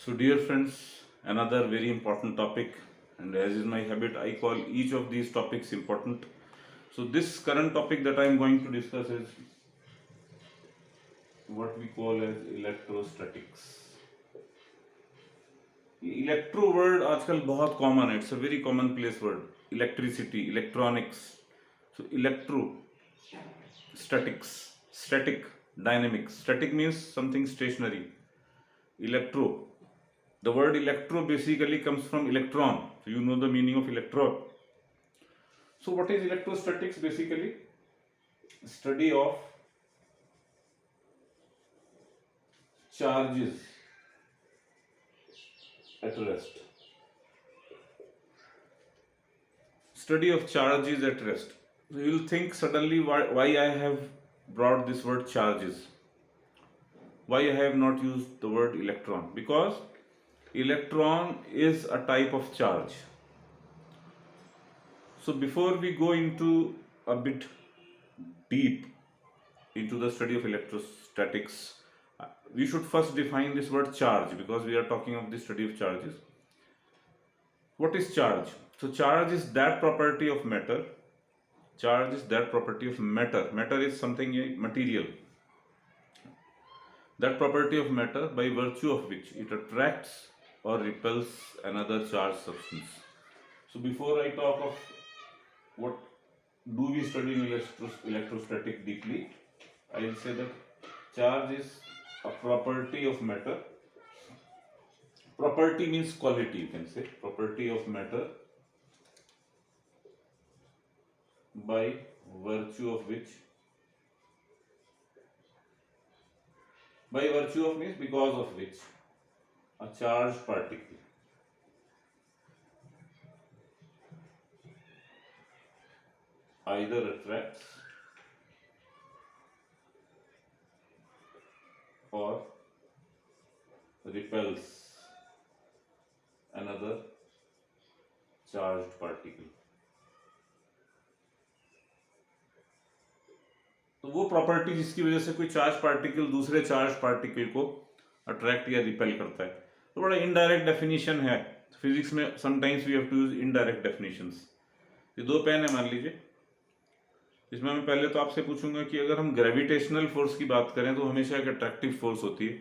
So, dear friends, another very important topic, and as is my habit, I call each of these topics important. So, this current topic that I am going to discuss is what we call as electrostatics. Electro word आजकल बहुत common है, it's a very common place word. Electricity, electronics. So electro statics, static, dynamics. Static means something stationary. Electro, the word electro basically comes from electron, so you know the meaning of electron. So what is electrostatics? Basically study of charges at rest. Study of charges at rest. So you will think suddenly why I have brought this word charges. Why I have not used the word electron? Because electron is a type of charge. So before we go into a bit deep into the study of electrostatics, we should first define this word charge, because we are talking of the study of charges. What is charge? So charge is that property of matter. Charge is that property of matter. Matter is something, a material. That property of matter by virtue of which it attracts or repels another charged substance. So before I talk of what do we study in electrostatic deeply, I will say that charge is a property of matter. Property means quality, you can say. Property of matter by virtue of which, by virtue of means because of which, a charged particle either attracts or repels another charged particle. तो वो property जिसकी वजह से कोई charge particle दूसरे charge particle को attract या repel करता है, तो बड़ा इनडायरेक्ट डेफिनेशन है. फिजिक्स में sometimes we have to use indirect definitions. ये दो पेन है मान लीजिए, इसमें मैं पहले तो आपसे पूछूंगा कि अगर हम ग्रेविटेशनल फोर्स की बात करें तो हमेशा एक अट्रैक्टिव फोर्स होती है.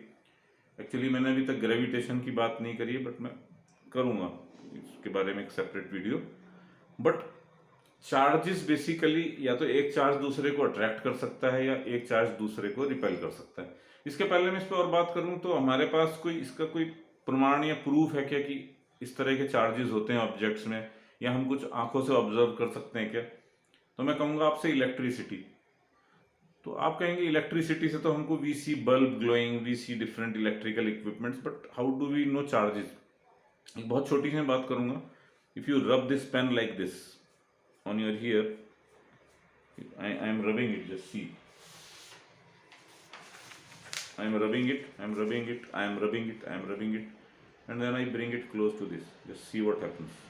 एक्चुअली मैंने अभी तक ग्रेविटेशन की बात नहीं करी है, बट मैं करूंगा इसके बारे में एक separate video. But charges basically या तो एक चार्ज दूसरे को अट्रैक्ट कर सकता है या एक चार्ज दूसरे को रिपेल कर सकता है. इसके पहले मैं इस पर और बात करूं तो हमारे पास कोई इसका कोई प्रमाण या प्रूफ है क्या कि इस तरह के चार्जेस होते हैं ऑब्जेक्ट्स में, या हम कुछ आंखों से ऑब्जर्व कर सकते हैं क्या? तो मैं कहूँगा आपसे इलेक्ट्रिसिटी. तो आप कहेंगे इलेक्ट्रिसिटी से तो हमको we see bulb glowing, we see different electrical equipments, but how do we know charges? एक बहुत छोटी सी बात करूंगा. If you rub this pen like this on your here, I am rubbing it, just see. I am rubbing it, I am rubbing it, I am rubbing it, I am rubbing it, and then I bring it close to this. Just see what happens.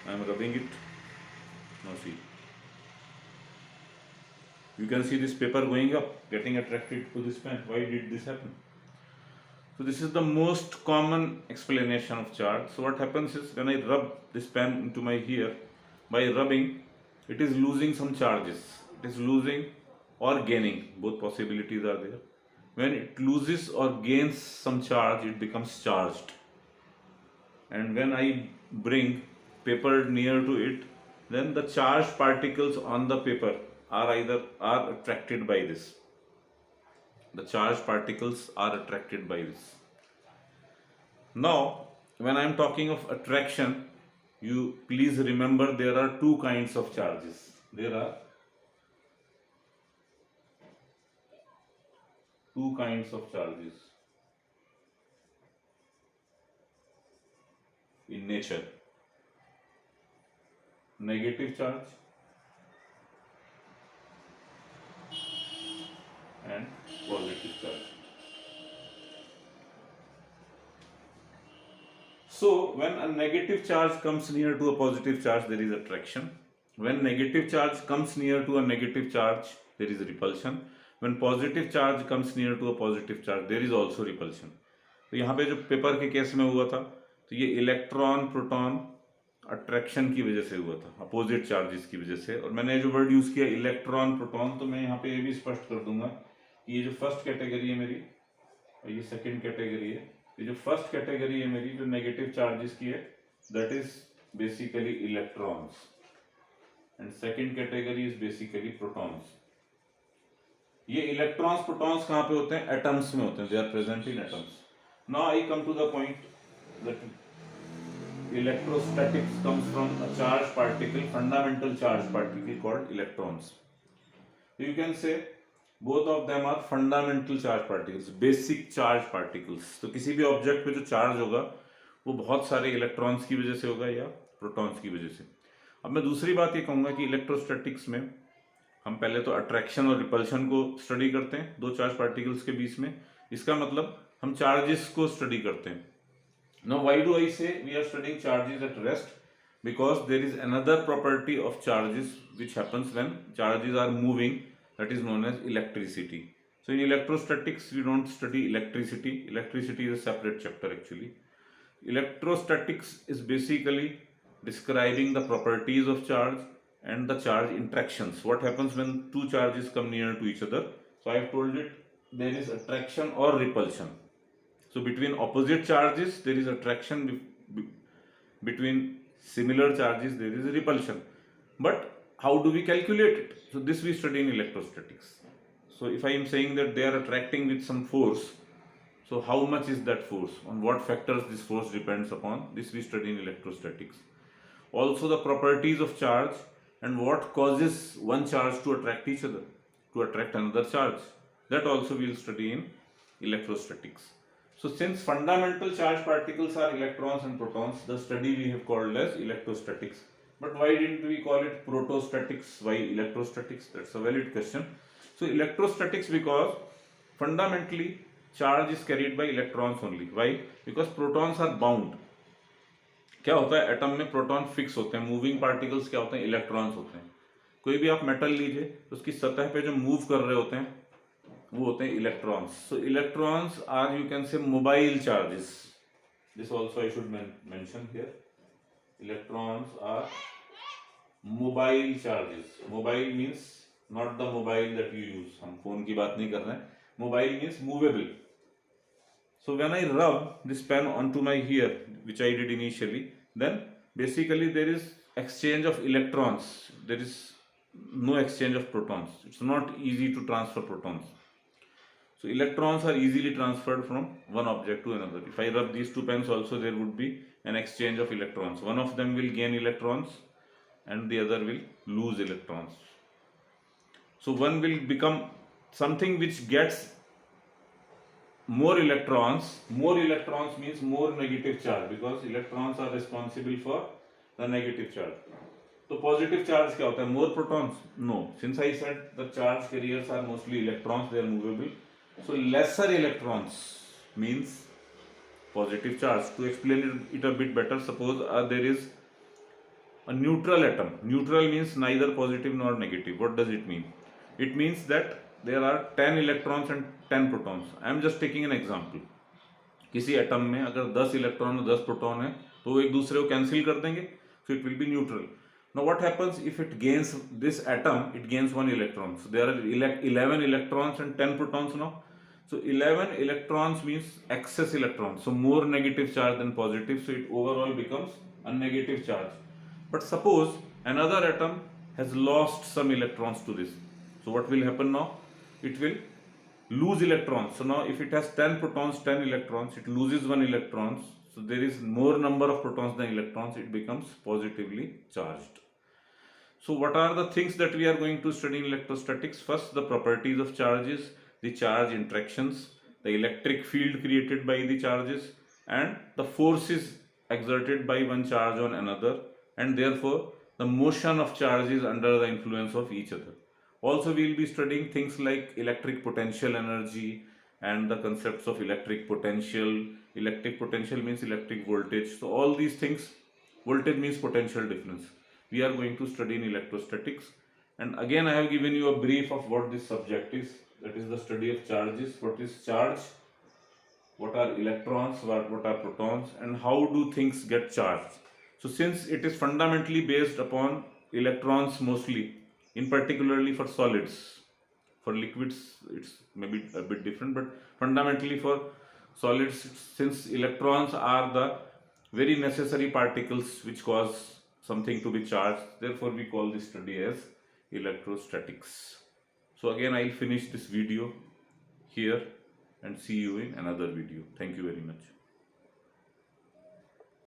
I am rubbing it. Now see. You can see this paper going up, getting attracted to this pen. Why did this happen? So this is the most common explanation of charge. So what happens is when I rub this pen into my here, by rubbing, it is losing some charges. It is losing or gaining. Both possibilities are there. When it loses or gains some charge, it becomes charged. And when I bring paper near to it, then the charged particles on the paper are attracted by this. The charged particles are attracted by this. Now, when I am talking of attraction, you please remember there are two kinds of charges. There are two kinds of charges in nature: negative charge and positive charge. So when a negative charge comes near to a positive charge, there is attraction. When negative charge comes near to a negative charge, there is repulsion. When positive charge comes near to a positive charge there is also repulsion. तो यहाँ पे जो paper के case में हुआ था, तो ये इलेक्ट्रॉन प्रोटॉन अट्रैक्शन की वजह से हुआ था, अपोजिट चार्जेस की वजह से। और मैंने जो वर्ड यूज किया इलेक्ट्रॉन प्रोटॉन, तो मैं यहाँ पे ये भी स्पष्ट कर दूंगा कि ये जो फर्स्ट कैटेगरी है मेरी और ये सेकंड कैटेगरी है, ये जो फर्स्ट कैटेगरी है मेरी जो नेगेटिव चार्जेस की है, that is basically electrons, and second category is basically protons. ये इलेक्ट्रॉन्स प्रोटॉन्स कहाँ पे होते हैं? एटम्स में होते हैं, they are present in atoms. Now I come to the point that electrostatics comes from a charged particle, fundamental charged particle called electrons. So you can say both of them are fundamental charged particles, basic charged particles. तो किसी भी object पे जो charge होगा वो बहुत सारे electrons की वजह से होगा या प्रोटॉन्स की वजह से। अब मैं दूसरी बात ये कहूँगा कि इलेक्ट्रोस्टैटिक्स में हम पहले तो अट्रैक्शन और रिपल्शन को स्टडी करते हैं दो चार्ज पार्टिकल्स के बीच में। इसका मतलब हम चार्जेस को स्टडी करते हैं। Now why do I say we are studying charges at rest? Because there is another property of charges which happens when charges are moving, that is known as electricity. So in electrostatics we don't study electricity. Electricity is a separate chapter actually. Electrostatics is basically describing the properties of charge and the charge interactions. What happens when two charges come near to each other? So I have told it there is attraction or repulsion. So between opposite charges there is attraction, between similar charges there is repulsion. But how do we calculate it? So this we study in electrostatics. So if I am saying that they are attracting with some force, so how much is that force? On what factors this force depends upon? This we study in electrostatics. Also the properties of charge and what causes one charge to attract each other, to attract another charge. That also we will study in electrostatics. So since fundamental charged particles are electrons and protons, the study we have called as electrostatics. But why didn't we call it protostatics? Why electrostatics? That's a valid question. So electrostatics because fundamentally charge is carried by electrons only. Why? Because protons are bound. क्या होता है atom में? Proton fix होते हैं, moving particles क्या होते हैं? Electrons होते हैं। कोई भी आप मेटल लीजिए तो उसकी सतह पे जो मूव कर रहे होते हैं वो होते हैं electrons. So electrons are you can say mobile charges. This also I should mention here, electrons are mobile charges. Mobile means not the mobile that you use, हम फोन की बात नहीं कर रहे हैं। Mobile means movable. So when I rub this pen onto my hair which I did initially, then basically there is exchange of electrons, there is no exchange of protons. It's not easy to transfer protons. So electrons are easily transferred from one object to another. If I rub these two pens also, there would be an exchange of electrons. One of them will gain electrons and the other will lose electrons. So one will become something which gets more electrons. More electrons means more negative charge, because electrons are responsible for the negative charge. तो positive charge क्या होता है? More protons? No, since I said the charge carriers are mostly electrons, they are movable, so lesser electrons means positive charge. To explain it a bit better, suppose there is a neutral atom. Neutral means neither positive nor negative. What does it mean? It means that there are 10 electrons and 10 protons. I am just taking an example. किसी atom में अगर 10 electron और 10 proton है तो वो एक दूसरे को कैंसिल कर देंगे, so it will be neutral. Now what happens if it gains, this atom, it gains 1 electron? So there are 11 electrons and 10 protons now. So 11 electrons means excess electrons, so more negative charge than positive, so it overall becomes a negative charge. But suppose another atom has lost some electrons to this, so what will happen now? It will lose electrons. So now if it has 10 protons, 10 electrons, it loses 1 electron. So there is more number of protons than electrons, it becomes positively charged. So what are the things that we are going to study in electrostatics? First, the properties of charges, the charge interactions, the electric field created by the charges, and the forces exerted by one charge on another, and therefore the motion of charges under the influence of each other. Also, we will be studying things like electric potential energy and the concepts of electric potential. Electric potential means electric voltage. So all these things, voltage means potential difference, we are going to study in electrostatics. And again, I have given you a brief of what this subject is. That is the study of charges. What is charge? What are electrons? What are protons? And how do things get charged? So since it is fundamentally based upon electrons mostly, in particularly for solids, for liquids it's maybe a bit different, but fundamentally for solids, since electrons are the very necessary particles which cause something to be charged, therefore we call this study as electrostatics. So again, I'll finish this video here and see you in another video. Thank you very much.